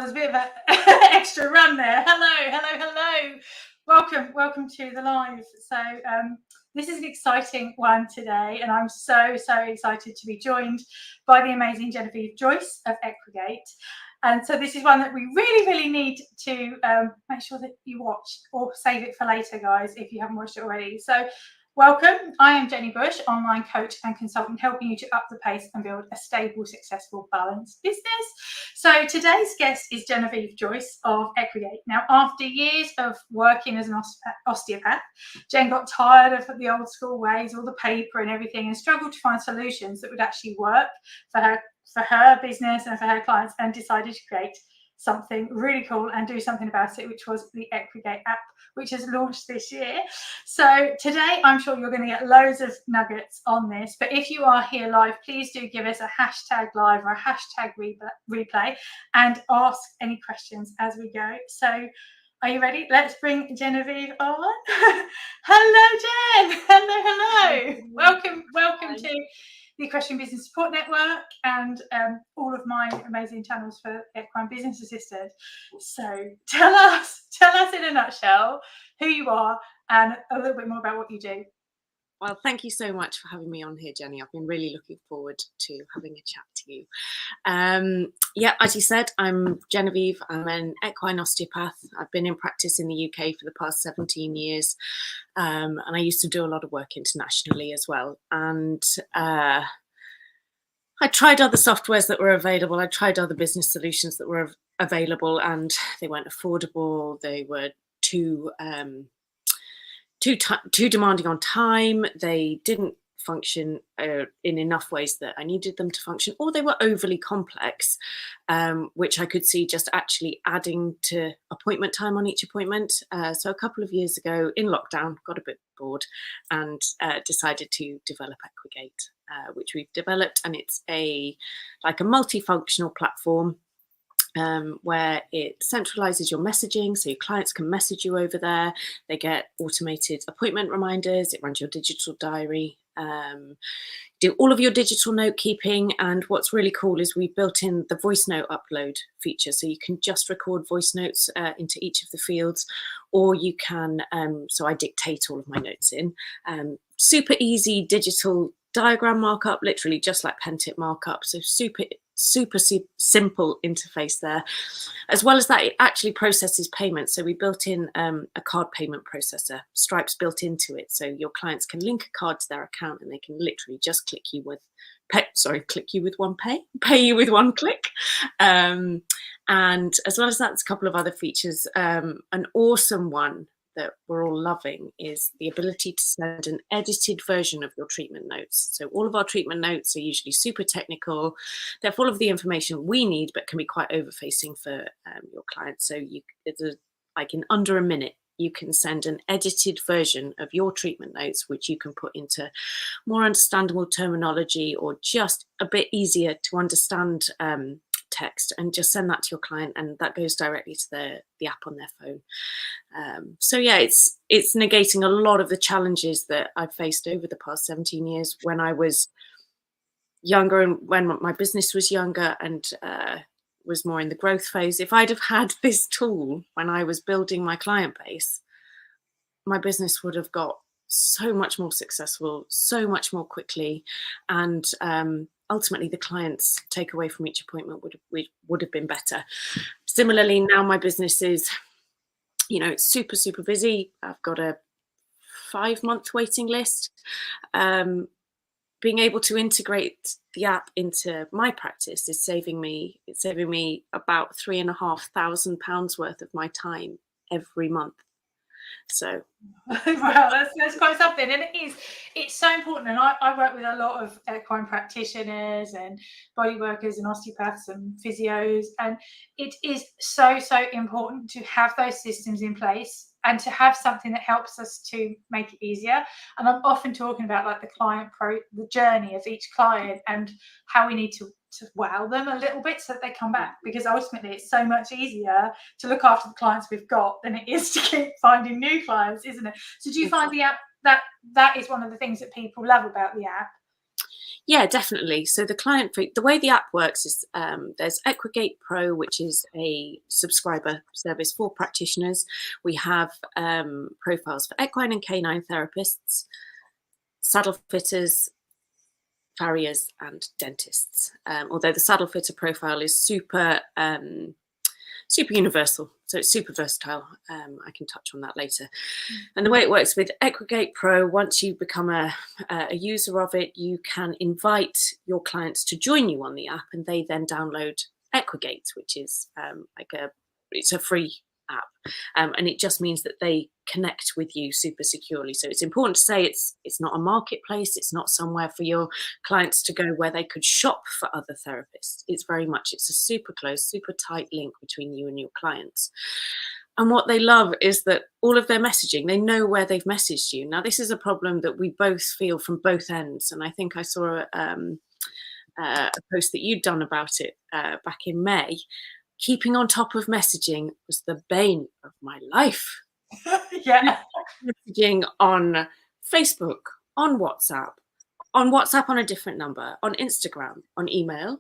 there's a bit of an extra run there. Hello. Welcome to the live. So this is an exciting one today, and I'm so excited to be joined by the amazing Jenni Joyce of Equigate. And so this is one that we really need to make sure that you watch, or save it for later, guys, if you haven't watched it already. So welcome. I am Jenni Bush, online coach and consultant, helping you to up the pace and build a stable, successful, balanced business. So today's guest is Jenni Joyce of Equigate. Now, after years of working as an osteopath, Jen got tired of the old school ways, all the paper and everything, and struggled to find solutions that would actually work for her business and for her clients, and decided to create something really cool and do something about it, which was the Equigate app, which has launched this year. So today I'm sure you're going to get loads of nuggets on this, but if you are here live, please do give us a hashtag live or a hashtag replay and ask any questions as we go. So are you ready? Let's bring Jenni on. Hello, Jen. Hello. Welcome to the Equine Business Support Network and all of my amazing channels for Equine Business Assisted. So tell us in a nutshell who you are and a little bit more about what you do. Well, thank you so much for having me on here, Jenni. I've been really looking forward to having a chat to you. Yeah, as you said, I'm Jenni. I'm an equine osteopath. I've been in practice in the UK for the past 17 years. And I used to do a lot of work internationally as well. And I tried other softwares that were available. I tried other business solutions that were available, and they weren't affordable. They were too demanding on time. They didn't function in enough ways that I needed them to function, or they were overly complex, which I could see just actually adding to appointment time on each appointment. So a couple of years ago in lockdown, got a bit bored and decided to develop Equigate, which we've developed, and it's like a multifunctional platform where it centralizes your messaging, so your clients can message you over there. They get automated appointment reminders. It runs your digital diary, do all of your digital note keeping. And what's really cool is we built in the voice note upload feature, so you can just record voice notes into each of the fields, or you can, so I dictate all of my notes in, super easy digital diagram markup, literally just like pen tip markup. So super simple interface there. As well as that, it actually processes payments. So we built in a card payment processor. Stripe's built into it, so your clients can link a card to their account, and they can literally just pay you with one click. And as well as that, there's a couple of other features. An awesome one that we're all loving is the ability to send an edited version of your treatment notes. So all of our treatment notes are usually super technical. They're full of the information we need, but can be quite overfacing for your clients. So like in under a minute, you can send an edited version of your treatment notes, which you can put into more understandable terminology, or just a bit easier to understand text, and just send that to your client, and that goes directly to the app on their phone. So yeah, it's negating a lot of the challenges that I've faced over the past 17 years when I was younger, and when my business was younger and was more in the growth phase. If I'd have had this tool when I was building my client base, my business would have got so much more successful, so much more quickly, and ultimately the clients' takeaway from each appointment would have been better. Similarly, now my business is, it's super busy. I've got a 5-month waiting list. Being able to integrate the app into my practice is saving me about £3,500 worth of my time every month. So wow, that's quite something. And it's so important. And I work with a lot of equine practitioners and body workers and osteopaths and physios, and it is so important to have those systems in place and to have something that helps us to make it easier. And I'm often talking about like the journey of each client and how we need to wow them a little bit so that they come back, because ultimately it's so much easier to look after the clients we've got than it is to keep finding new clients, isn't it? So do you find the app that is one of the things that people love about the app? Yeah, definitely. So the way the app works is there's Equigate Pro, which is a subscriber service for practitioners. We have profiles for equine and canine therapists, saddle fitters, farriers, and dentists. Although the saddle fitter profile is super universal, so it's super versatile. I can touch on that later. And the way it works with Equigate Pro, once you become a user of it, you can invite your clients to join you on the app, and they then download Equigate, which is it's a free app, and it just means that they connect with you super securely. So it's important to say it's not a marketplace. It's not somewhere for your clients to go where they could shop for other therapists. It's a super close, super tight link between you and your clients. And what they love is that all of their messaging, they know where they've messaged you. Now, this is a problem that we both feel from both ends. And I think I saw a post that you'd done about it back in May. Keeping on top of messaging was the bane of my life. Yeah. Messaging on Facebook, on WhatsApp on a different number, on Instagram, on email.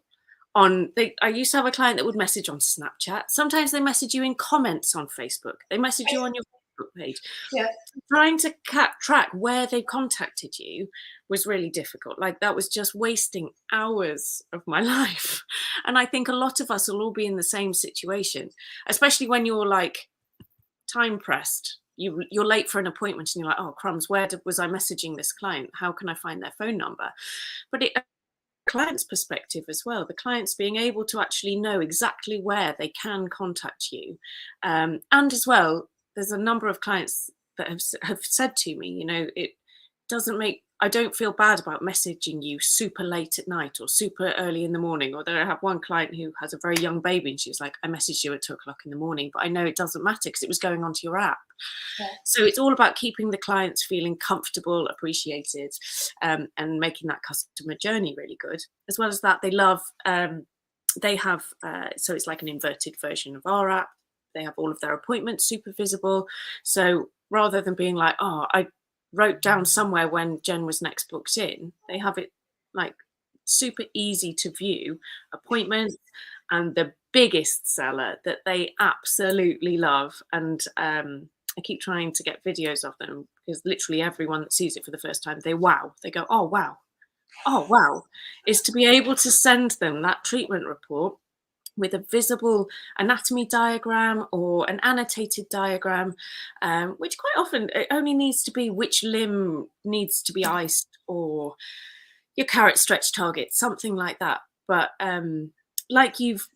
I used to have a client that would message on Snapchat. Sometimes they message you in comments on Facebook. They message you on your Facebook page. Yeah. Trying to track where they contacted you was really difficult. Like, that was just wasting hours of my life. And I think a lot of us will all be in the same situation, especially when you're like time pressed. You're late for an appointment and you're like, oh crumbs, was I messaging this client? How can I find their phone number? But client's perspective as well, the clients being able to actually know exactly where they can contact you, and as well, there's a number of clients that have said to me, I don't feel bad about messaging you super late at night or super early in the morning. Or I have one client who has a very young baby and she was like, I messaged you at 2:00 in the morning, but I know it doesn't matter because it was going onto your app. Yeah. So it's all about keeping the clients feeling comfortable, appreciated, and making that customer journey really good. As well as that, they love, they have, so it's like an inverted version of our app. They have all of their appointments super visible. So rather than being like, oh, I wrote down somewhere when Jen was next booked in, they have it like super easy to view appointments. And the biggest seller that they absolutely love, and I keep trying to get videos of them because literally everyone that sees it for the first time, they go, oh wow, is to be able to send them that treatment report with a visible anatomy diagram or an annotated diagram, which quite often it only needs to be which limb needs to be iced or your carrot stretch target, something like that. But like you've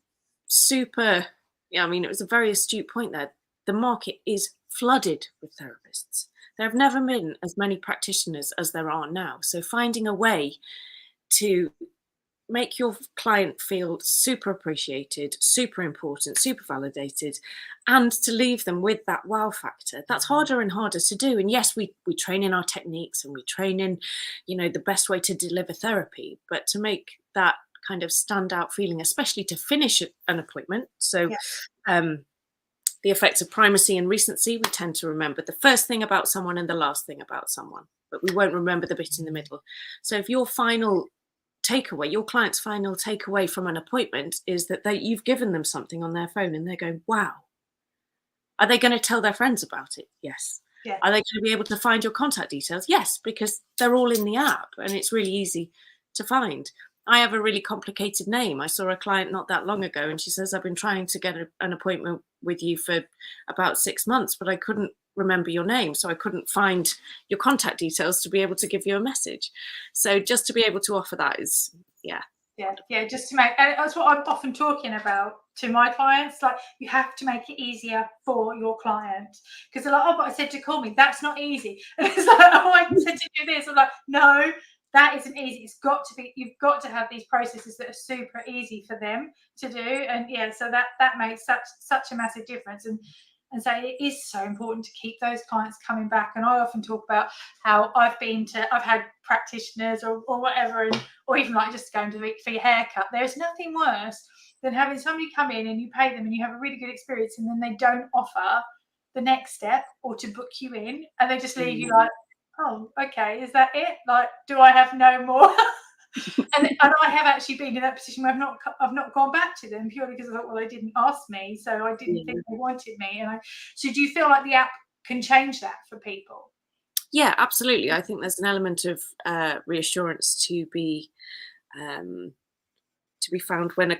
it was a very astute point there. The market is flooded with therapists. There have never been as many practitioners as there are now. So finding a way to make your client feel super appreciated, super important, super validated, and to leave them with that wow factor. That's harder and harder to do. And yes, we train in our techniques and we train in, the best way to deliver therapy, but to make that kind of standout feeling, especially to finish an appointment. So the effects of primacy and recency, we tend to remember the first thing about someone and the last thing about someone, but we won't remember the bit in the middle. So if your client's final takeaway from an appointment is that you've given them something on their phone and they're going, wow. Are they going to tell their friends about it? Yes. Yeah. Are they going to be able to find your contact details? Yes, because they're all in the app and it's really easy to find. I have a really complicated name. I saw a client not that long ago and she says, I've been trying to get an appointment with you for about 6 months, but I couldn't remember your name, so I couldn't find your contact details to be able to give you a message. So just to be able to offer that is just to make, and that's what I'm often talking about to my clients, like you have to make it easier for your client, because they're like, oh, but I said to call me. That's not easy. And it's like, oh, I said to do this. I'm like, no, that isn't easy. It's got to be, you've got to have these processes that are super easy for them to do. And so that makes such a massive difference. And so it is so important to keep those clients coming back. And I often talk about how I've had practitioners or whatever, or even like just going for your haircut. There's nothing worse than having somebody come in and you pay them and you have a really good experience and then they don't offer the next step or to book you in, and they just leave you like, oh, okay, is that it? Like, do I have no more And I have actually been in that position where I've not gone back to them purely because I thought, well, they didn't ask me, so I didn't think they wanted me. So do you feel like the app can change that for people? Yeah, absolutely. I think there's an element of reassurance to be found when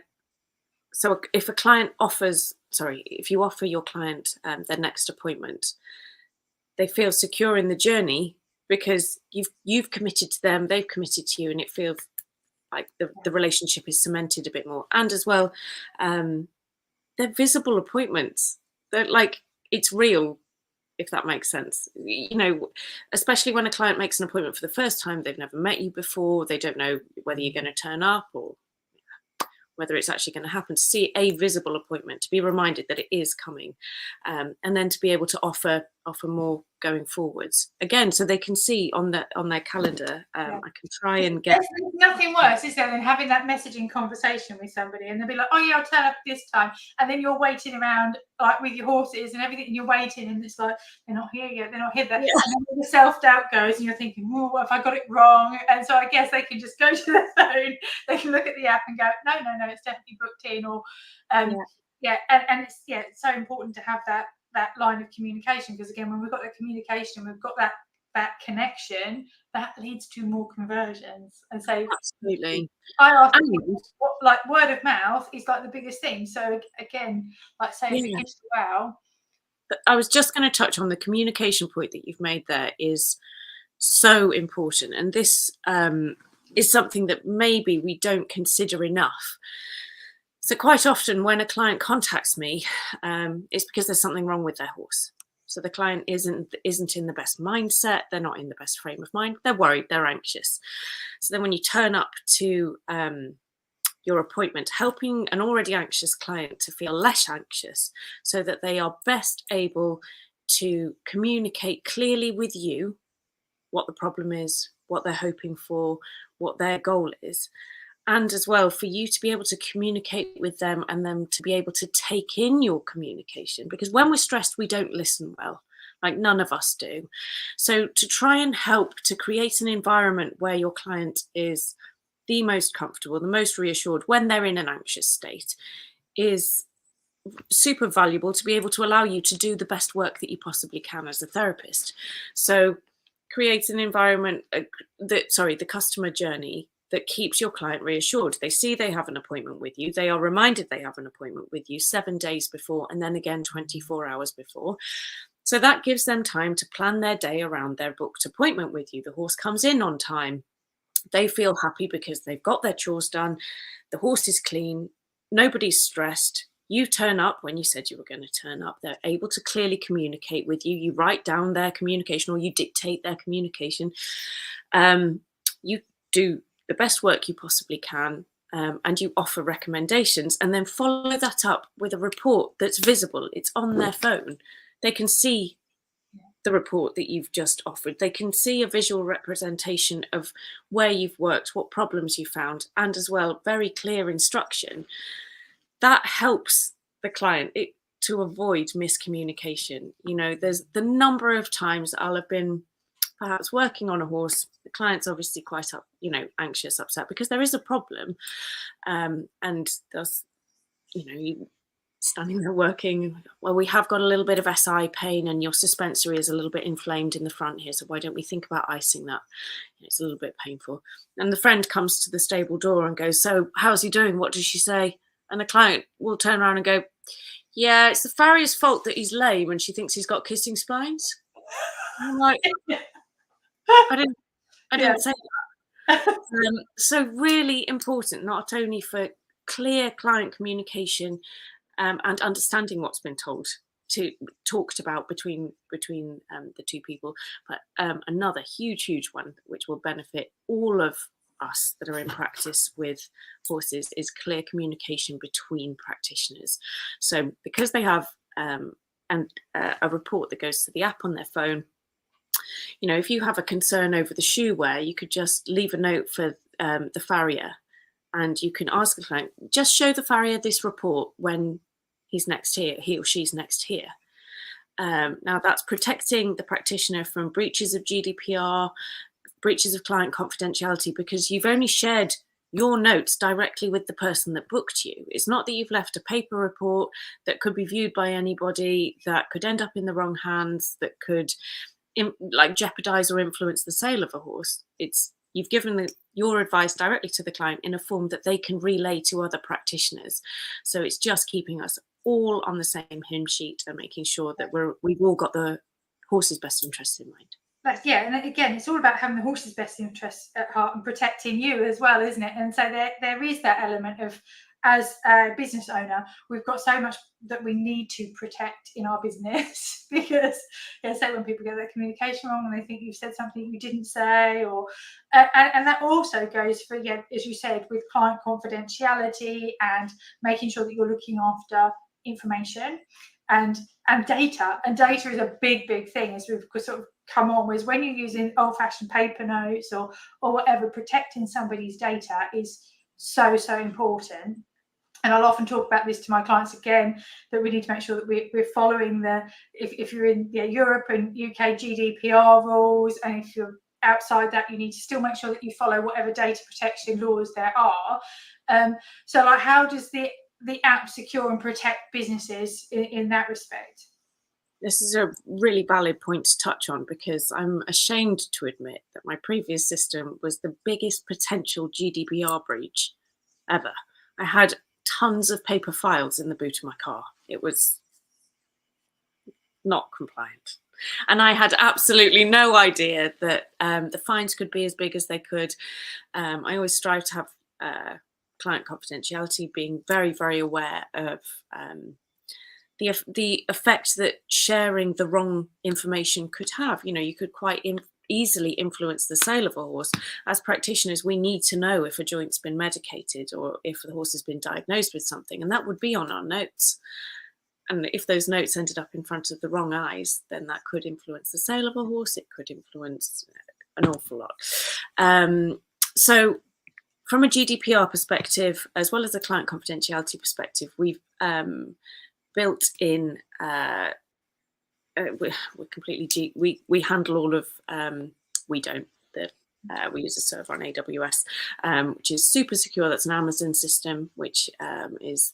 if a client if you offer your client their next appointment, they feel secure in the journey because you've committed to them, they've committed to you, and it feels like the relationship is cemented a bit more. And as well, they're visible appointments. They're like, it's real, if that makes sense. Especially when a client makes an appointment for the first time, they've never met you before, they don't know whether you're going to turn up or whether it's actually going to happen. To see a visible appointment, to be reminded that it is coming, and then to be able to offer more going forwards again, so they can see on their calendar. I can try and get. There's nothing worse, is there, than having that messaging conversation with somebody and they'll be like, oh yeah, I'll turn up this time, and then you're waiting around like with your horses and everything, and you're waiting, and it's like, they're not here yet, they're not here yet. And then the self-doubt goes and you're thinking, oh, what if I got it wrong? And so I guess they can just go to their phone, they can look at the app and go, no, it's definitely booked in. Or and it's so important to have that line of communication, because again, when we've got that communication, we've got that connection, that leads to more conversions. And so absolutely, I ask people, like, word of mouth is like the biggest thing. So again, like say if it gives you wow. I was just going to touch on the communication point that you've made there is so important, and this is something that maybe we don't consider enough. So quite often when a client contacts me, it's because there's something wrong with their horse. So the client isn't in the best mindset, they're not in the best frame of mind, they're worried, they're anxious. So then when you turn up to your appointment, helping an already anxious client to feel less anxious so that they are best able to communicate clearly with you what the problem is, what they're hoping for, what their goal is. And as well, for you to be able to communicate with them and them to be able to take in your communication. Because when we're stressed, we don't listen well, like none of us do. So to try and help to create an environment where your client is the most comfortable, the most reassured when they're in an anxious state is super valuable, to be able to allow you to do the best work that you possibly can as a therapist. So create an environment the customer journey that keeps your client reassured. They see they have an appointment with you. They are reminded they have an appointment with you 7 days before, and then again 24 hours before. So that gives them time to plan their day around their booked appointment with you. The horse comes in on time. They feel happy because they've got their chores done. The horse is clean. Nobody's stressed. You turn up when you said you were going to turn up. They're able to clearly communicate with you. You write down their communication, or you dictate their communication. You do the best work you possibly can, and you offer recommendations, and then follow that up with a report that's visible. It's on their phone. They can see the report that you've just offered. They can see a visual representation of where you've worked, what problems you found, and as well, very clear instruction. That helps the client to avoid miscommunication. There's the number of times I'll have been perhaps working on a horse, the client's obviously quite anxious, upset because there is a problem, and thus you standing there working, well, we have got a little bit of SI pain and your suspensory is a little bit inflamed in the front here, so why don't we think about icing that? It's a little bit painful. And the friend comes to the stable door and goes, so how's he doing? What does she say? And the client will turn around and go, yeah, it's the farrier's fault that he's lame and she thinks he's got kissing spines. And I'm like, I didn't say that. So really important, not only for clear client communication and understanding what's been talked about between the two people, but another huge one which will benefit all of us that are in practice with horses is clear communication between practitioners. So because they have a report that goes to the app on their phone, if you have a concern over the shoe wear, you could just leave a note for the farrier, and you can ask the client, just show the farrier this report when he's next here, he or she's next here. Now that's protecting the practitioner from breaches of GDPR, breaches of client confidentiality because you've only shared your notes directly with the person that booked you. It's not that you've left a paper report that could be viewed by anybody, that could end up in the wrong hands, that could jeopardize or influence the sale of a horse. It's you've given your advice directly to the client in a form that they can relay to other practitioners. So it's just keeping us all on the same hymn sheet and making sure that we've all got the horse's best interests in mind. And again, it's all about having the horse's best interests at heart and protecting you as well, isn't it? And so there is that element of, as a business owner, we've got so much that we need to protect in our business because, say when people get their communication wrong and they think you've said something you didn't say, or and that also goes for, as you said, with client confidentiality and making sure that you're looking after information and data. And data is a big thing, as we've sort of come on with. When you're using old-fashioned paper notes or whatever, protecting somebody's data is so important. And I'll often talk about this to my clients again, that we need to make sure that we're following if you're in Europe and UK GDPR rules, and if you're outside that, you need to still make sure that you follow whatever data protection laws there are. So like, how does the app secure and protect businesses in that respect? This is a really valid point to touch on, because I'm ashamed to admit that my previous system was the biggest potential GDPR breach ever. I had tons of paper files in the boot of my car. It was not compliant. And I had absolutely no idea that the fines could be as big as they could. I always strive to have client confidentiality, being very aware of the effect that sharing the wrong information could have. You could quite easily influence the sale of a horse. As practitioners, we need to know if a joint's been medicated or if the horse has been diagnosed with something, and that would be on our notes. And if those notes ended up in front of the wrong eyes, then that could influence the sale of a horse. It could influence an awful lot. So from a GDPR perspective, as well as a client confidentiality perspective, we've built in, we're completely, we handle all of, we use a server on AWS, which is super secure. That's an Amazon system, which is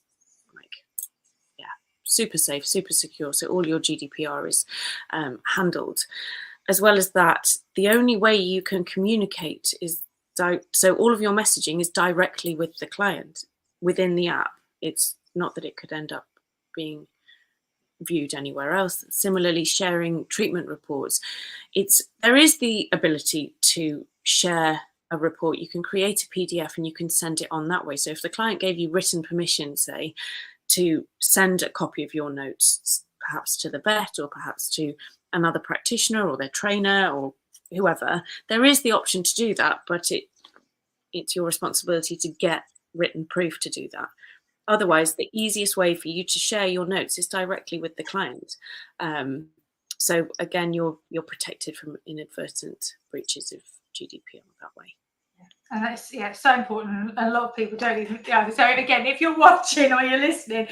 super safe, super secure. So all your GDPR is handled. As well as that, the only way you can communicate is, so all of your messaging is directly with the client within the app. It's not that it could end up being viewed anywhere else. Similarly, sharing treatment reports. There is the ability to share a report. You can create a PDF and you can send it on that way. So if the client gave you written permission, say, to send a copy of your notes, perhaps to the vet or perhaps to another practitioner or their trainer or whoever, there is the option to do that, but it's your responsibility to get written proof to do that. Otherwise, the easiest way for you to share your notes is directly with the client. So again, you're protected from inadvertent breaches of GDPR that way. And that's so important. A lot of people don't even. So again, if you're watching or you're listening,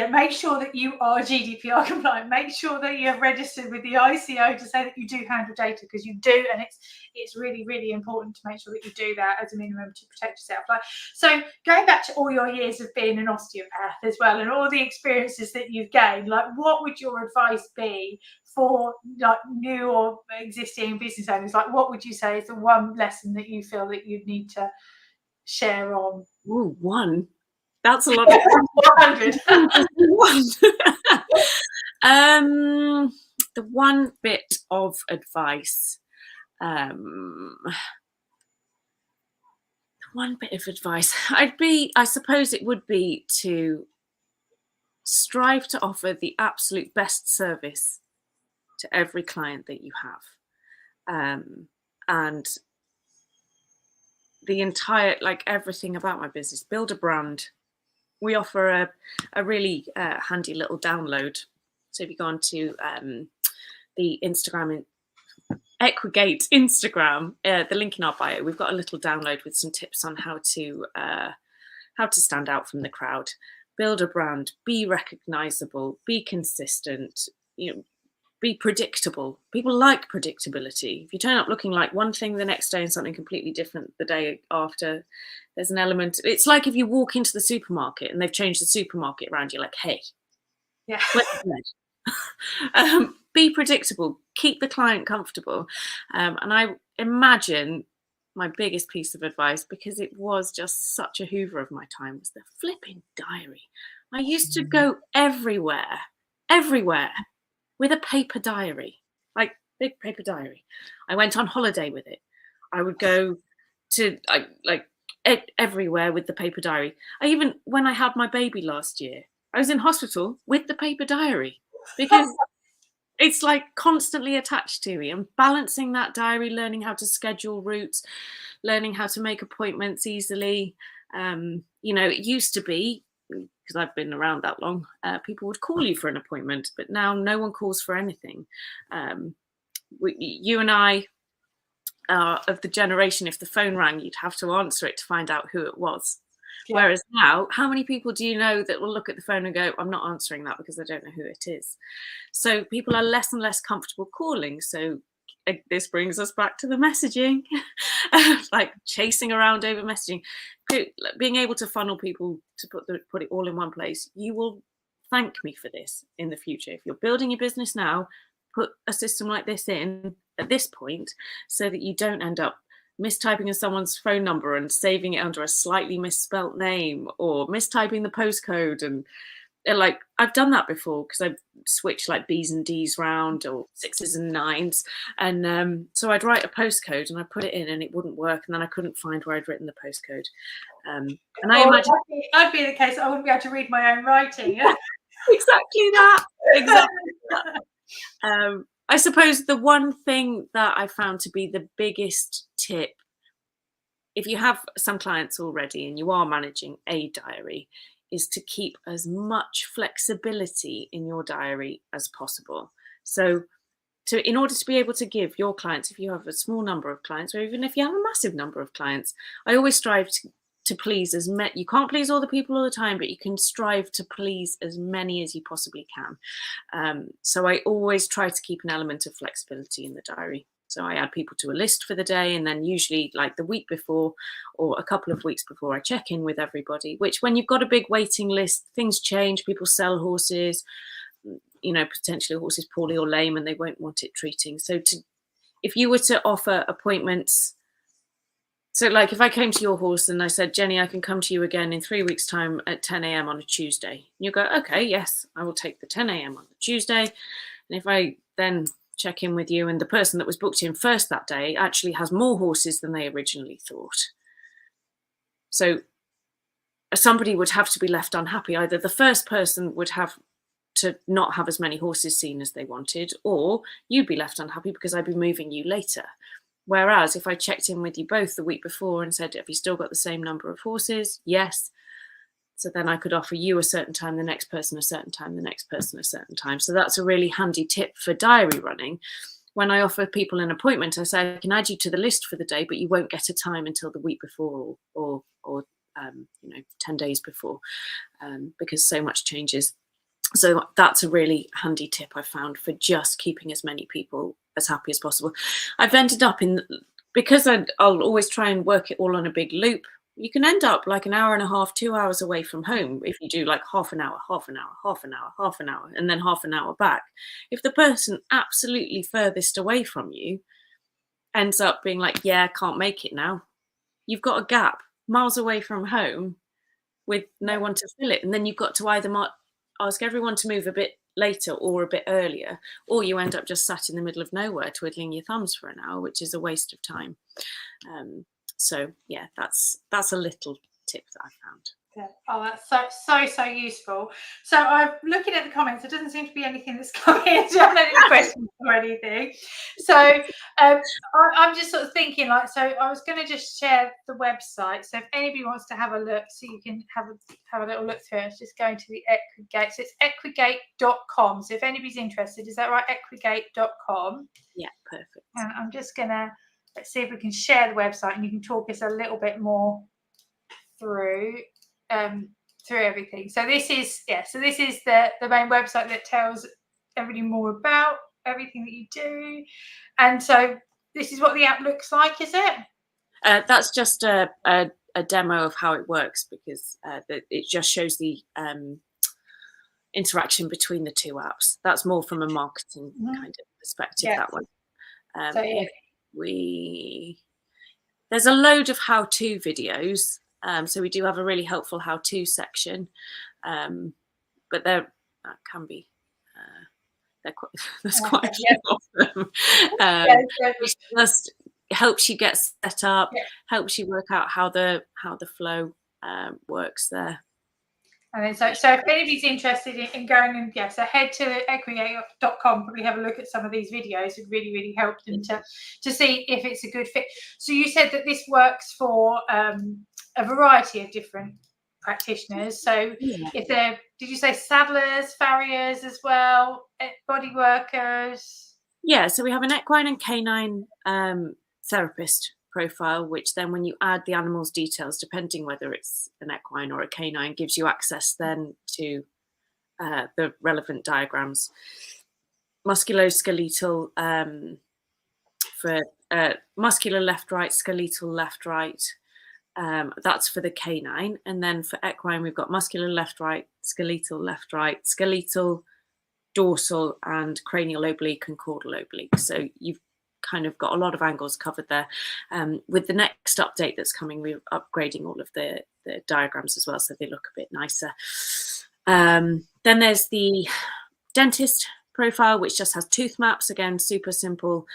make sure that you are GDPR compliant. Make sure that you have registered with the ICO to say that you do handle data, because you do, and it's really important to make sure that you do that as a minimum to protect yourself. So going back to all your years of being an osteopath as well, and all the experiences that you've gained, what would your advice be for new or existing business owners? What would you say is the one lesson that you feel that you'd need to share on? Ooh, one. That's a lot of 100. The one bit of advice, I suppose it would be to strive to offer the absolute best service to every client that you have. And the entire, everything about my business, build a brand. We offer a really handy little download. So if you go onto the Instagram, Equigate Instagram, the link in our bio, we've got a little download with some tips on how to stand out from the crowd, build a brand, be recognizable, be consistent, be predictable. People like predictability. If you turn up looking like one thing the next day and something completely different the day after, there's an element. It's like if you walk into the supermarket and they've changed the supermarket around, you're like, hey, Yeah. where's the bread? Be predictable. Keep the client comfortable. And I imagine my biggest piece of advice, because it was just such a hoover of my time, was the flipping diary. I used to go everywhere with a paper diary, like big paper diary. I went on holiday with it. I would go to everywhere with the paper diary. Even when I had my baby last year, I was in hospital with the paper diary, because it's like constantly attached to me. And balancing that diary, learning how to schedule routes, learning how to make appointments easily. It used to be, because I've been around that long, people would call you for an appointment, but now no one calls for anything. You and I are of the generation, if the phone rang, you'd have to answer it to find out who it was. Yeah. Whereas now, how many people do you know that will look at the phone and go, I'm not answering that because I don't know who it is? So people are less and less comfortable calling. So this brings us back to the messaging, like chasing around over messaging, being able to funnel people to put it all in one place. You will thank me for this in the future. If you're building your business now, put a system like this in at this point so that you don't end up mistyping in someone's phone number and saving it under a slightly misspelt name, or mistyping the postcode. And like, I've done that before because I've switched like B's and D's round, or 6s and 9s. And so I'd write a postcode and I put it in and it wouldn't work. And then I couldn't find where I'd written the postcode. And I imagine I'd be the case. I wouldn't be able to read my own writing. Exactly that. I suppose the one thing that I found to be the biggest tip, if you have some clients already and you are managing a diary, is to keep as much flexibility in your diary as possible. So in order to be able to give your clients, if you have a small number of clients, or even if you have a massive number of clients, I always strive to please as many. You can't please all the people all the time, but you can strive to please as many as you possibly can. So I always try to keep an element of flexibility in the diary. So I add people to a list for the day, and then usually like the week before or a couple of weeks before, I check in with everybody, which when you've got a big waiting list, things change. People sell horses, potentially horses poorly or lame, and they won't want it treating. So if you were to offer appointments, so like if I came to your horse and I said, Jenny, I can come to you again in 3 weeks' time at 10 a.m. on a Tuesday. You go, okay, yes, I will take the 10 a.m. on the Tuesday. And if I then check in with you and the person that was booked in first that day actually has more horses than they originally thought. So somebody would have to be left unhappy. Either the first person would have to not have as many horses seen as they wanted, or you'd be left unhappy because I'd be moving you later. Whereas if I checked in with you both the week before and said, have you still got the same number of horses? Yes. So then I could offer you a certain time, the next person a certain time, the next person a certain time. So that's a really handy tip for diary running. When I offer people an appointment, I say I can add you to the list for the day, but you won't get a time until the week before or 10 days before, because so much changes. So that's a really handy tip I found for just keeping as many people as happy as possible. I've ended up because I'll always try and work it all on a big loop. You can end up like an hour and a half, 2 hours away from home if you do like half an hour, and then half an hour back. If the person absolutely furthest away from you ends up being like, yeah, I can't make it now, you've got a gap miles away from home with no one to fill it. And then you've got to either ask everyone to move a bit later or a bit earlier, or you end up just sat in the middle of nowhere twiddling your thumbs for an hour, which is a waste of time. So yeah, that's a little tip that I found. Yeah. Oh, that's so useful. So I'm looking at the comments. There doesn't seem to be anything that's coming in. I haven't any questions or anything. So I'm just sort of thinking, like, so I was going to just share the website. So if anybody wants to have a look, so you can have a little look through it, it's just going to the Equigate. So it's equigate.com. So if anybody's interested, is that right? Equigate.com. Yeah, perfect. And I'm just gonna, let's see if we can share the website and you can talk us a little bit more through everything. So this is the main website that tells everybody more about everything that you do. And so this is what the app looks like, is it? That's just a demo of how it works, because it just shows the interaction between the two apps. That's more from a marketing kind of perspective, that one. So, there's a load of how-to videos. So we do have a really helpful how-to section, but there's quite a few of them. Which just helps you get set up, helps you work out how the flow works there. And then so if anybody's interested in going and so head to equigate.com, probably have a look at some of these videos. It really help them to see if it's a good fit. So you said that this works for a variety of different practitioners. So if they're, did you say saddlers, farriers as well, body workers? Yeah, so we have an equine and canine therapist profile, which then when you add the animal's details, depending whether it's an equine or a canine, gives you access then to the relevant diagrams. Musculoskeletal for muscular left, right, skeletal left, right. That's for the canine. And then for equine, we've got muscular left, right, skeletal, dorsal, and cranial oblique and caudal oblique. So you've kind of got a lot of angles covered there. With the next update that's coming, we're upgrading all of the diagrams as well, so they look a bit nicer. Then there's the dentist profile, which just has tooth maps. Again, super simple,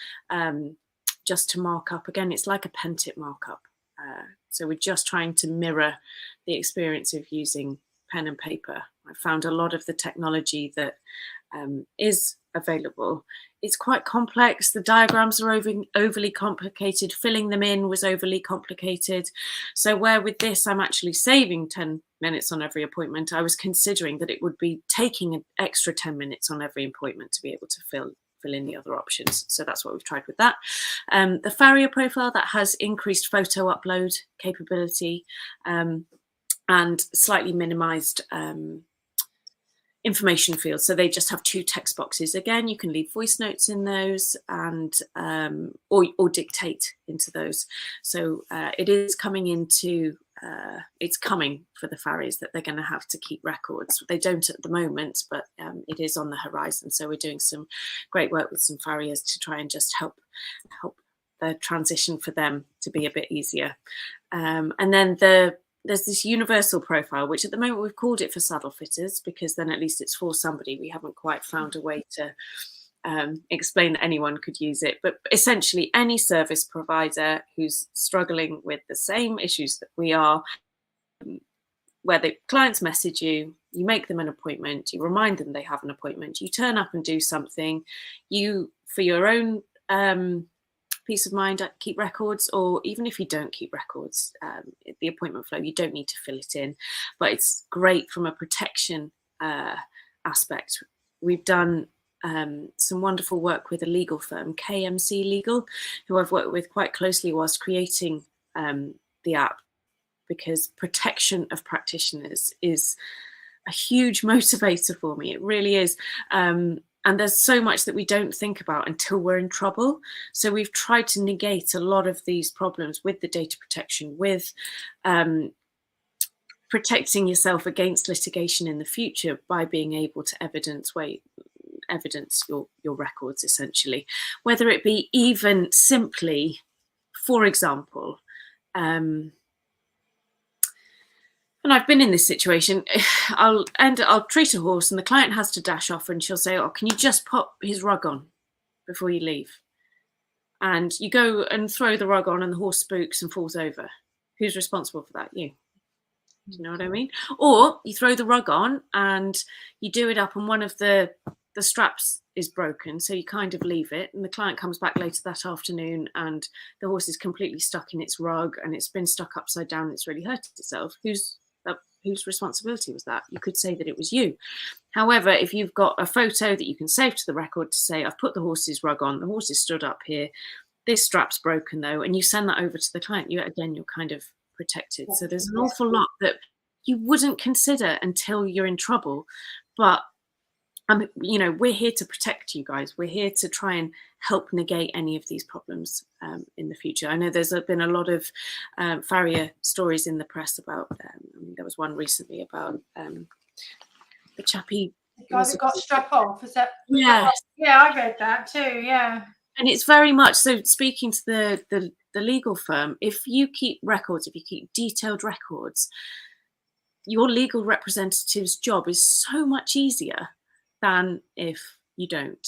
just to mark up. Again, it's like a pen tip markup. So we're just trying to mirror the experience of using pen and paper. I found a lot of the technology that is available, it's quite complex. The diagrams are overly complicated. Filling them in was overly complicated. So where with this, I'm actually saving 10 minutes on every appointment, I was considering that it would be taking an extra 10 minutes on every appointment to be able to fill in the other options. So that's what we've tried with that. The farrier profile, that has increased photo upload capability and slightly minimized information fields. So they just have 2 text boxes. Again, you can leave voice notes in those and or dictate into those. So it is coming into it's coming for the farriers that they're going to have to keep records. They don't at the moment, but it is on the horizon. So we're doing some great work with some farriers to try and just help the transition for them to be a bit easier. And then there's this universal profile, which at the moment we've called it for saddle fitters, because then at least it's for somebody. We haven't quite found a way to explain that anyone could use it. But essentially any service provider who's struggling with the same issues that we are, where the clients message you, you make them an appointment, you remind them they have an appointment, you turn up and do something, you, for your own peace of mind, keep records, or even if you don't keep records, the appointment flow, you don't need to fill it in. But it's great from a protection aspect. We've done some wonderful work with a legal firm, KMC Legal, who I've worked with quite closely whilst creating the app, because protection of practitioners is a huge motivator for me. It really is. And there's so much that we don't think about until we're in trouble. So we've tried to negate a lot of these problems with the data protection, with protecting yourself against litigation in the future by being able to evidence your records, essentially. Whether it be even simply, for example, and I've been in this situation, I'll treat a horse and the client has to dash off and she'll say, oh, can you just pop his rug on before you leave? And you go and throw the rug on and the horse spooks and falls over. Who's responsible for that? You. Do you know what I mean? Or you throw the rug on and you do it up and one of the straps is broken, so you kind of leave it, and the client comes back later that afternoon and the horse is completely stuck in its rug and it's been stuck upside down and it's really hurt itself. Whose responsibility was that? You could say that it was you. However, if you've got a photo that you can save to the record to say, I've put the horse's rug on, the horse is stood up here, this strap's broken though, and you send that over to the client, you're kind of protected. So there's an awful lot that you wouldn't consider until you're in trouble. But we're here to protect you guys. We're here to try and help negate any of these problems in the future. I know there's been a lot of farrier stories in the press about, there was one recently about the chappie. The guy that got struck off, is that? Yeah. Yeah, I read that too, yeah. And it's very much so, speaking to the legal firm, if you keep records, if you keep detailed records, your legal representative's job is so much easier than if you don't.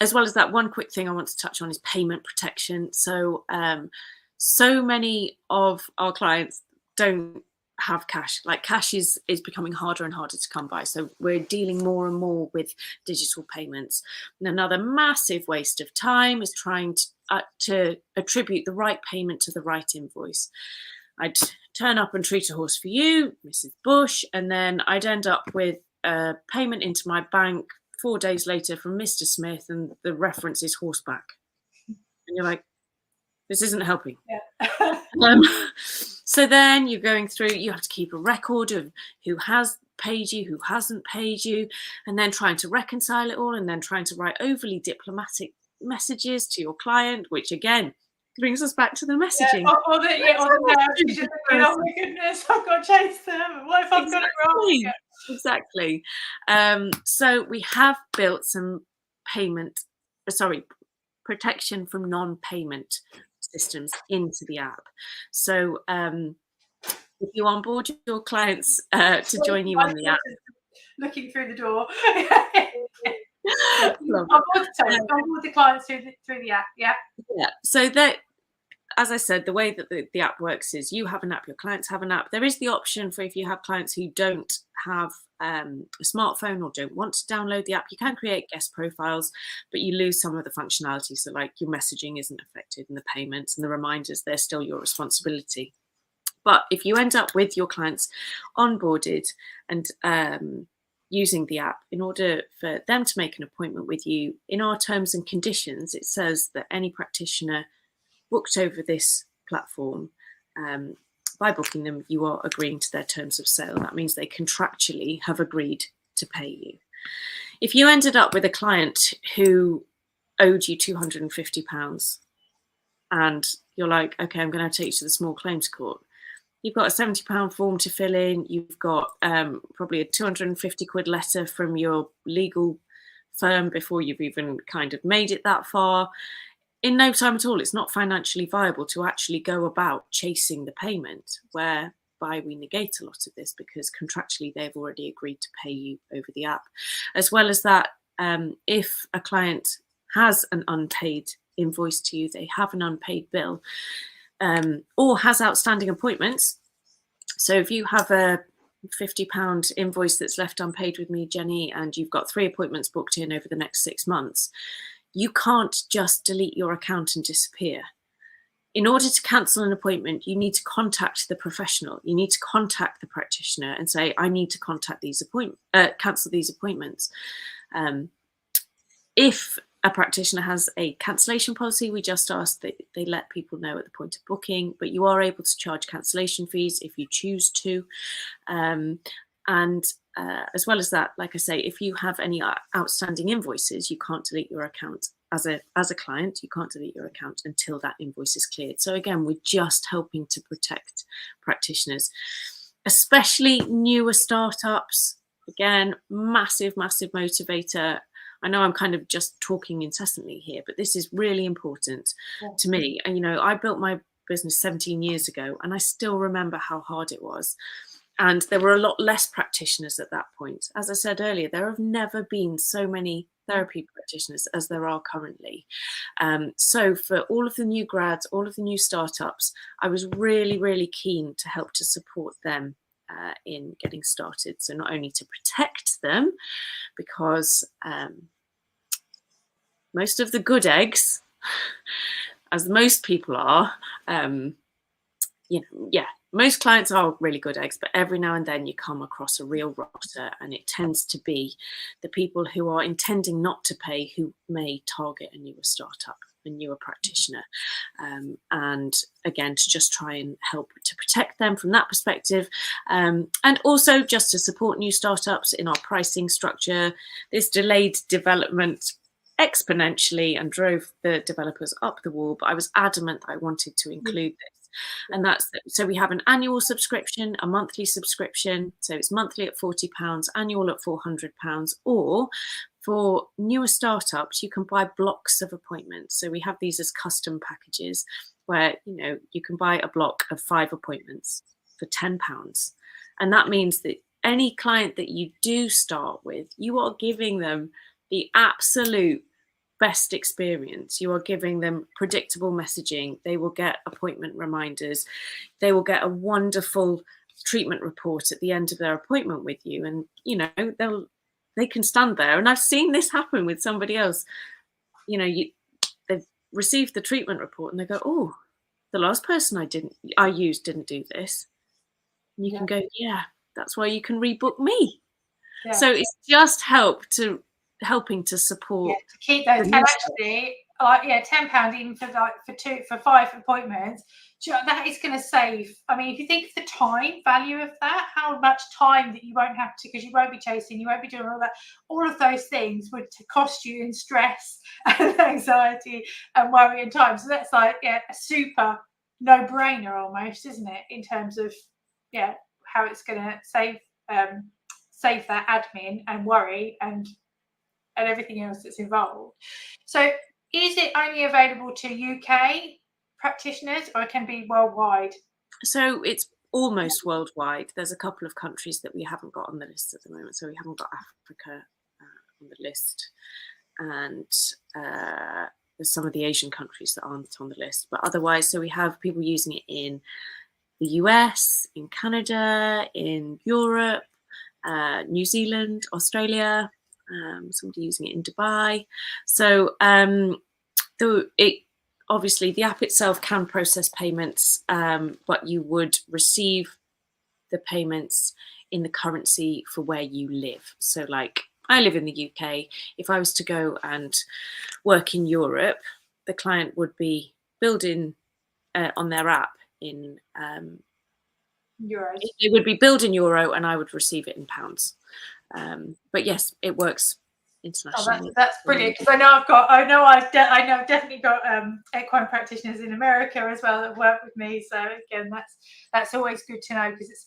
As well as that, one quick thing I want to touch on is payment protection. So so many of our clients don't have cash. Like, cash is becoming harder and harder to come by. So we're dealing more and more with digital payments. And another massive waste of time is trying to attribute the right payment to the right invoice. I'd turn up and treat a horse for you, Mrs. Bush, and then I'd end up with a payment into my bank 4 days later from Mr. Smith, and the reference is horseback. And you're like, this isn't helping. Yeah. So then you're going through, you have to keep a record of who has paid you, who hasn't paid you, and then trying to reconcile it all, and then trying to write overly diplomatic messages to your client, which again brings us back to the messaging. Yeah, oh my goodness, I've got to chase them. What if I've got it wrong? Exactly. So we have built some protection from non-payment systems into the app. So if you onboard your clients to join you on the app, looking through the door. onboard the clients through the app. Yeah. So that, as I said, the way that the app works is you have an app, your clients have an app. There is the option for, if you have clients who don't have a smartphone or don't want to download the app, you can create guest profiles, but you lose some of the functionality. So like, your messaging isn't affected, and the payments and the reminders, they're still your responsibility. But if you end up with your clients onboarded and using the app, in order for them to make an appointment with you, in our terms and conditions, it says that any practitioner booked over this platform, by booking them, you are agreeing to their terms of sale. That means they contractually have agreed to pay you. If you ended up with a client who owed you £250 and you're like, okay, I'm going to take you to the small claims court, you've got a £70 form to fill in, you've got probably a 250 quid letter from your legal firm before you've even kind of made it that far. In no time at all, it's not financially viable to actually go about chasing the payment, whereby we negate a lot of this because contractually they've already agreed to pay you over the app. As well as that, if a client has an unpaid invoice to you, they have an unpaid bill, or has outstanding appointments. So if you have a £50 invoice that's left unpaid with me, Jenny, and you've got 3 appointments booked in over the next 6 months, you can't just delete your account and disappear. In order to cancel an appointment, you need to contact the professional. You need to contact the practitioner and say, I need to cancel these appointments. If a practitioner has a cancellation policy, we just ask that they let people know at the point of booking, but you are able to charge cancellation fees if you choose to. As well as that, like I say, if you have any outstanding invoices, you can't delete your account as a client. You can't delete your account until that invoice is cleared. So again, we're just helping to protect practitioners, especially newer startups. Again, massive motivator. I know I'm kind of just talking incessantly here, but this is really important to me. And I built my business 17 years ago, and I still remember how hard it was. And there were a lot less practitioners at that point. As I said earlier, there have never been so many therapy practitioners as there are currently. So for all of the new grads, all of the new startups, I was really keen to help to support them in getting started. So not only to protect them, because most of the good eggs, as most people are, most clients are really good eggs, but every now and then you come across a real rotter, and it tends to be the people who are intending not to pay who may target a newer startup. a newer practitioner, and again to just try and help to protect them from that perspective, and also just to support new startups in our pricing structure. This delayed development exponentially and drove the developers up the wall, but I was adamant that I wanted to include this. And that's so we have an annual subscription, a monthly subscription, so it's monthly at £40, annual at £400, or for newer startups you can buy blocks of appointments. So we have these as custom packages where you can buy a block of 5 appointments for £10, and that means that any client that you do start with, you are giving them the absolute best experience. You are giving them predictable messaging. They will get appointment reminders. They will get a wonderful treatment report at the end of their appointment with you, and they can stand there. And I've seen this happen with somebody else. They've received the treatment report and they go, "Oh, the last person I used didn't do this." And you can go, "Yeah, that's why you can rebook me." Yeah. So it's just helping to support to keep those. And actually, £10 even for 5 appointments. That is going to save. I mean, if you think of the time value of that, how much time that you won't have to, because you won't be chasing, you won't be doing all that. All of those things would cost you in stress and anxiety and worry and time. So that's a super no-brainer almost, isn't it? In terms of how it's going to save that admin and worry and everything else that's involved. So is it only available to UK practitioners, or it can be worldwide? So it's almost worldwide. There's a couple of countries that we haven't got on the list at the moment. So we haven't got Africa on the list, and there's some of the Asian countries that aren't on the list. But otherwise, so we have people using it in the US, in Canada, in Europe, New Zealand, Australia, somebody using it in Dubai. So obviously the app itself can process payments, but you would receive the payments in the currency for where you live. So like I live in the UK. If I was to go and work in Europe, the client would be billed in on their app in euros. It would be billed in euro, and I would receive it in pounds. But yes, it works internationally. Oh, that's brilliant, because I've definitely got equine practitioners in America as well that work with me. So again, that's always good to know, because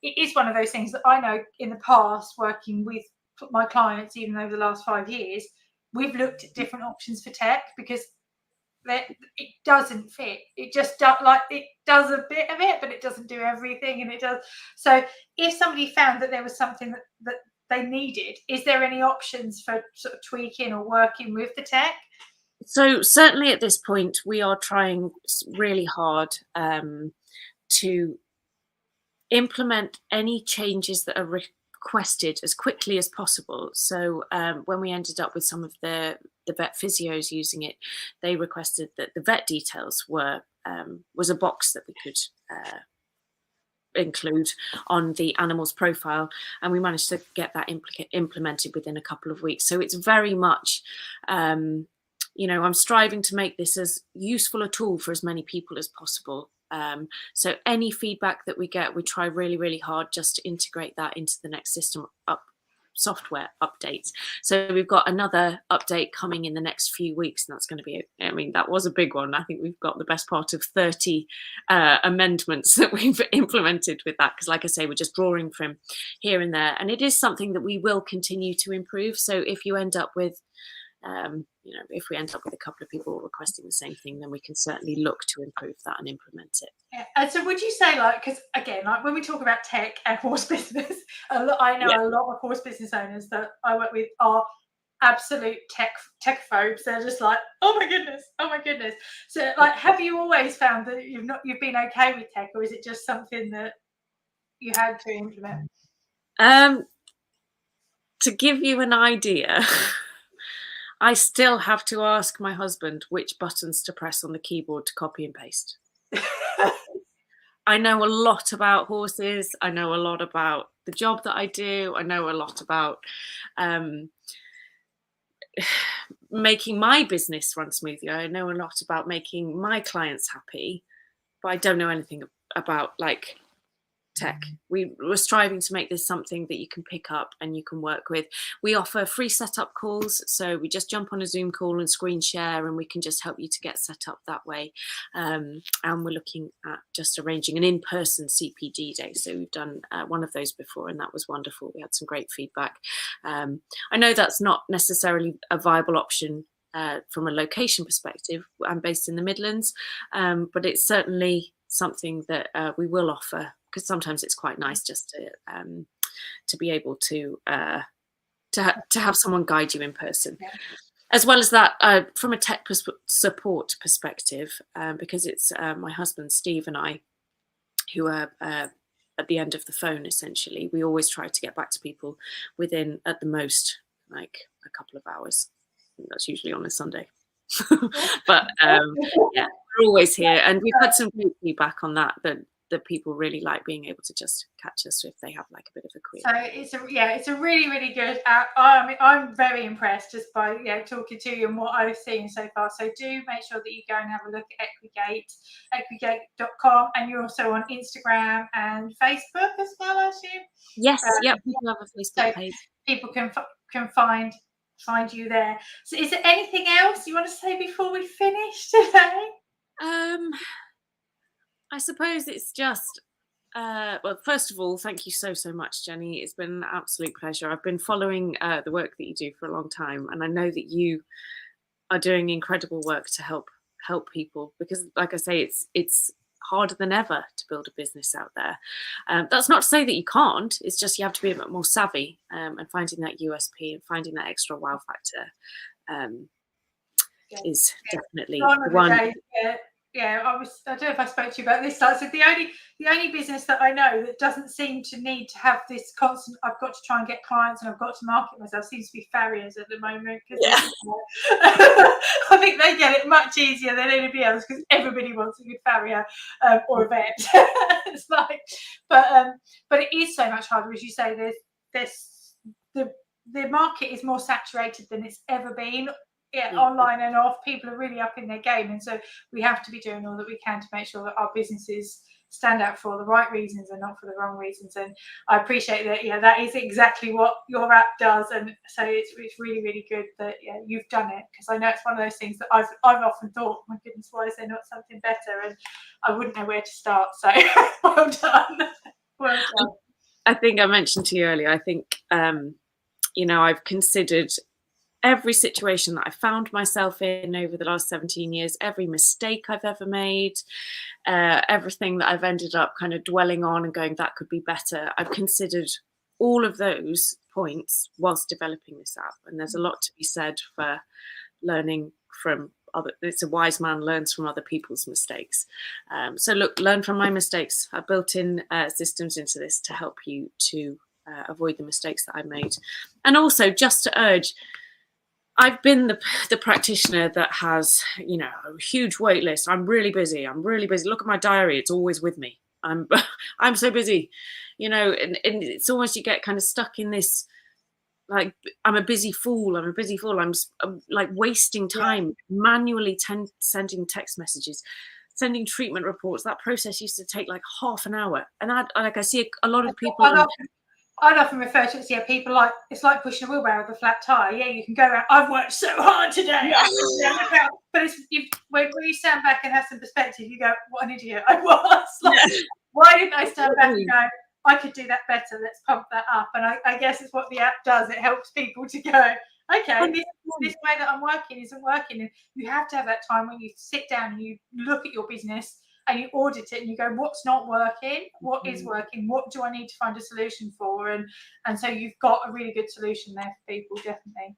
it is one of those things that I know in the past, working with my clients, even over the last 5 years, we've looked at different options for tech, because it doesn't fit. It just it does a bit of it, but it doesn't do everything, and it does. So if somebody found that there was something that they needed, is there any options for sort of tweaking or working with the tech? So certainly at this point, we are trying really hard to implement any changes that are requested as quickly as possible. So when we ended up with some of the vet physios using it, they requested that the vet details was a box that we could include on the animal's profile, and we managed to get that implemented within a couple of weeks. So it's very much I'm striving to make this as useful a tool for as many people as possible. So any feedback that we get, we try really, really hard just to integrate that into the next software updates. So we've got another update coming in the next few weeks, and that's going to be, that was a big one. I think we've got the best part of 30 amendments that we've implemented with that, because like I say, we're just drawing from here and there, and it is something that we will continue to improve. So if you end up with if we end up with a couple of people requesting the same thing, then we can certainly look to improve that and implement it. Yeah. And so would you say, because again, when we talk about tech and horse business, I know a lot of horse business owners that I work with are absolute tech phobes. They're just like, oh my goodness. So have you always found that you've been okay with tech, or is it just something that you had to implement? To give you an idea, I still have to ask my husband which buttons to press on the keyboard to copy and paste. I know a lot about horses. I know a lot about the job that I do. I know a lot about making my business run smoothly. I know a lot about making my clients happy, but I don't know anything about like tech. We're striving to make this something that you can pick up and you can work with. We offer free setup calls, so we just jump on a Zoom call and screen share, and we can just help you to get set up that way. And we're looking at just arranging an in-person CPD day. So we've done one of those before, and that was wonderful. We had some great feedback. I know that's not necessarily a viable option from a location perspective. I'm based in the Midlands, but it's certainly something that we will offer, because sometimes it's quite nice just to be able to have someone guide you in person. Yeah. As well as that, from a tech support perspective, because it's my husband Steve and I who are at the end of the phone, essentially, we always try to get back to people within, at the most, like a couple of hours. That's usually on a Sunday. But yeah, we're always here, and we've had some great feedback on that people really like being able to just catch us if they have like a bit of a query. So it's a really good app. I mean, I'm very impressed just by talking to you and what I've seen so far. So do make sure that you go and have a look at equigate.com, and you're also on Instagram and Facebook as well, I assume. Yes, we have a Facebook page. People can find you there. So is there anything else you want to say before we finish today? I suppose it's just, well, first of all, thank you so much, Jenny. It's been an absolute pleasure. I've been following the work that you do for a long time, and I know that you are doing incredible work to help people, because, like I say, it's harder than ever to build a business out there. That's not to say that you can't. It's just you have to be a bit more savvy, and finding that USP and finding that extra wow factor is definitely the one. I don't know if I spoke to you about this. So the only business that I know that doesn't seem to need to have this constant, I've got to try and get clients and I've got to market myself, seems to be farriers at the moment. I think they get it much easier than anybody else, because everybody wants a good farrier or a vet. It's like, but it is so much harder, as you say. The market is more saturated than it's ever been. Online and off, people are really up in their game, and so we have to be doing all that we can to make sure that our businesses stand out for the right reasons and not for the wrong reasons. And I appreciate that. That is exactly what your app does, and so it's really good that you've done it, because I know it's one of those things that I've often thought, my goodness, why is there not something better? And I wouldn't know where to start. So well done. Well done. I think I mentioned to you earlier, I think I've considered every situation that I found myself in over the last 17 years, every mistake I've ever made, everything that I've ended up kind of dwelling on and going, that could be better. I've considered all of those points whilst developing this app. And there's a lot to be said for learning from other. It's a wise man learns from other people's mistakes. So look, learn from my mistakes. I've built in systems into this to help you to avoid the mistakes that I made. And also just to urge, I've been the practitioner that has, a huge wait list. I'm really busy. Look at my diary. It's always with me. I'm so busy, and it's almost, you get kind of stuck in this, like, I'm a busy fool. I'm like wasting time manually sending text messages, sending treatment reports. That process used to take like half an hour. And I see a lot of people. I'd often refer to it as, people like, it's like pushing a wheelbarrow with a flat tire. You can go around, I've worked so hard today. But when you stand back and have some perspective, you go, what an idiot I was. Why didn't I stand back and go, I could do that better, let's pump that up. And I guess it's what the app does. It helps people to go, okay, this way that I'm working isn't working. And you have to have that time when you sit down and you look at your business and you audit it and you go, what's not working? What is working? What do I need to find a solution for? And so you've got a really good solution there for people, definitely.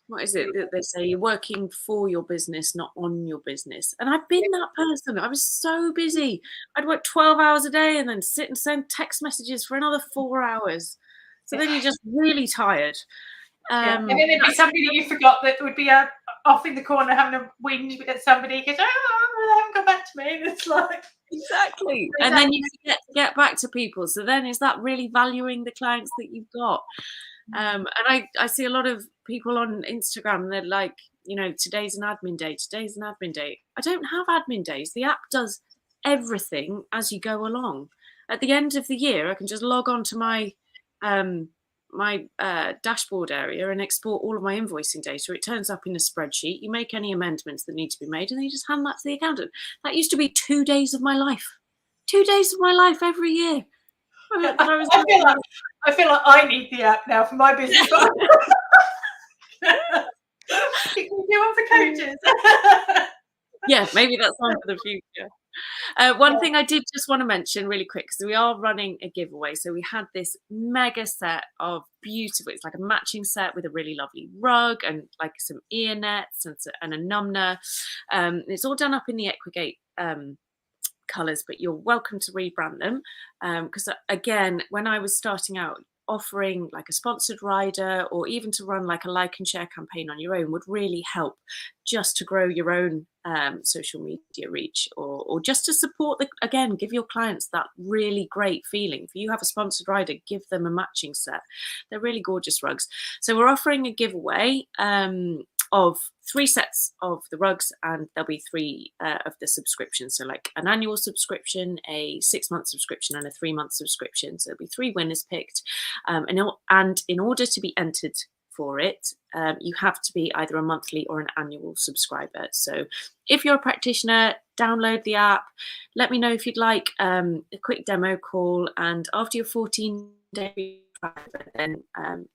What is it that they say? You're working for your business, not on your business. And I've been that person. I was so busy. I'd work 12 hours a day and then sit and send text messages for another 4 hours. So then you're just really tired. And then there'd be somebody that you forgot that would be off in the corner having a whinge at somebody because, they haven't come back to me. And it's like, exactly. And then you forget to get back to people. So then is that really valuing the clients that you've got? And I see a lot of people on Instagram, they're like, you know, today's an admin day, today's an admin day. I don't have admin days. The app does everything as you go along. At the end of the year, I can just log on to my dashboard area and export all of my invoicing data. It turns up in a spreadsheet. You make any amendments that need to be made, and then you just hand that to the accountant. That used to be 2 days of my life. 2 days of my life every year. I feel like I need the app now for my business. You want for coaches? Yeah, maybe that's one for the future. One thing I did just want to mention really quick, because we are running a giveaway. So we had this mega set of beautiful, it's like a matching set with a really lovely rug and like some ear nets and a numner. It's all done up in the Equigate colours, but you're welcome to rebrand them. Because again, when I was starting out, offering like a sponsored rider or even to run like a like and share campaign on your own would really help, just to grow your own social media reach, or just to support again, give your clients that really great feeling. If you have a sponsored rider, give them a matching set. They're really gorgeous rugs. So we're offering a giveaway of 3 sets of the rugs, and there'll be 3 of the subscriptions. So like an annual subscription, a 6-month subscription, and a 3-month subscription. So there'll be 3 winners picked. And in order to be entered for it, you have to be either a monthly or an annual subscriber. So if you're a practitioner, download the app. Let me know if you'd like a quick demo call, and after your 14-day then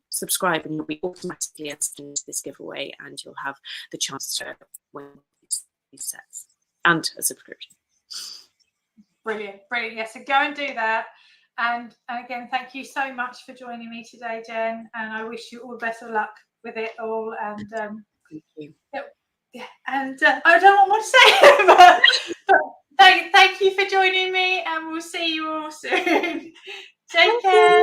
subscribe, and you'll be automatically entered into this giveaway, and you'll have the chance to win these sets and a subscription. Brilliant. Yeah, so go and do that. And again, thank you so much for joining me today, Jen, and I wish you all the best of luck with it all. And thank you. Yeah, and I don't know what to say, but thank you for joining me, and we'll see you all soon. Take care.